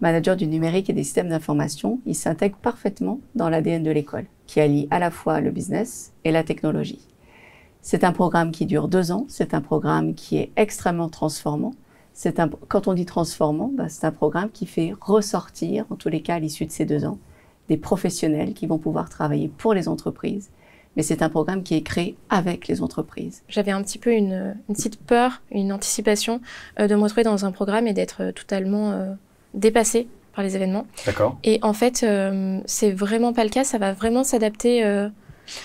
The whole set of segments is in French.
Manager du numérique et des systèmes d'information, il s'intègre parfaitement dans l'ADN de l'école, qui allie à la fois le business et la technologie. C'est un programme qui dure 2 ans, c'est un programme qui est extrêmement transformant. Quand on dit transformant, c'est un programme qui fait ressortir, en tous les cas à l'issue de ces 2 ans, des professionnels qui vont pouvoir travailler pour les entreprises. Mais c'est un programme qui est créé avec les entreprises. J'avais un petit peu une petite peur, une anticipation de me retrouver dans un programme et d'être totalement dépassée par les événements. D'accord. Et en fait, c'est vraiment pas le cas, ça va vraiment s'adapter.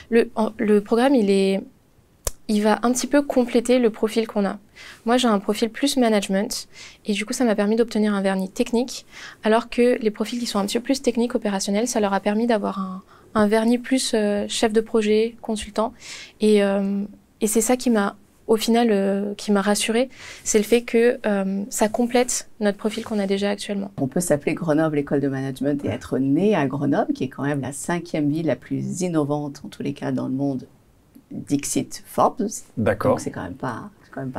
Le programme, il va un petit peu compléter le profil qu'on a. Moi, j'ai un profil plus management et du coup, ça m'a permis d'obtenir un vernis technique, alors que les profils qui sont un petit peu plus techniques, opérationnels, ça leur a permis d'avoir un vernis plus chef de projet, consultant. Et c'est ça qui m'a, au final, qui m'a rassurée, c'est le fait que ça complète notre profil qu'on a déjà actuellement. On peut s'appeler Grenoble École de Management et être né à Grenoble, qui est quand même la 5e ville la plus innovante, en tous les cas dans le monde, Dixit Forbes. D'accord. Donc c'est quand même pas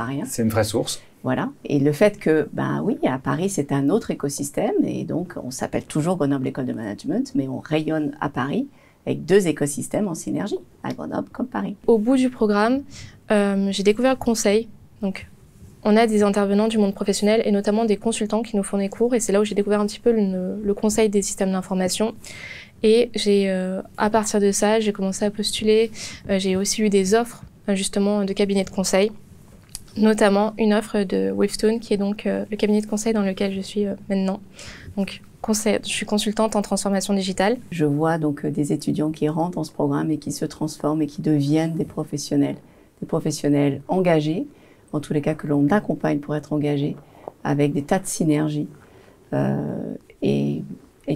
rien. C'est une vraie source. Voilà. Et le fait que, oui, à Paris, c'est un autre écosystème. Et donc, on s'appelle toujours Grenoble École de Management, mais on rayonne à Paris avec 2 écosystèmes en synergie, à Grenoble comme Paris. Au bout du programme, j'ai découvert le conseil. Donc, on a des intervenants du monde professionnel et notamment des consultants qui nous font des cours. Et c'est là où j'ai découvert un petit peu le conseil des systèmes d'information. Et à partir de ça, j'ai commencé à postuler. J'ai aussi eu des offres, justement, de cabinets de conseil, notamment une offre de Wavestone, qui est donc le cabinet de conseil dans lequel je suis maintenant. Donc, je suis consultante en transformation digitale. Je vois donc des étudiants qui rentrent dans ce programme et qui se transforment et qui deviennent des professionnels engagés, en tous les cas que l'on accompagne pour être engagés, avec des tas de synergies et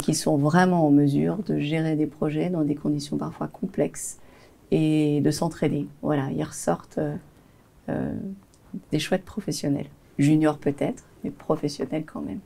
qui sont vraiment en mesure de gérer des projets dans des conditions parfois complexes et de s'entraider. Voilà, ils ressortent des chouettes professionnels. Juniors peut-être, mais professionnels quand même.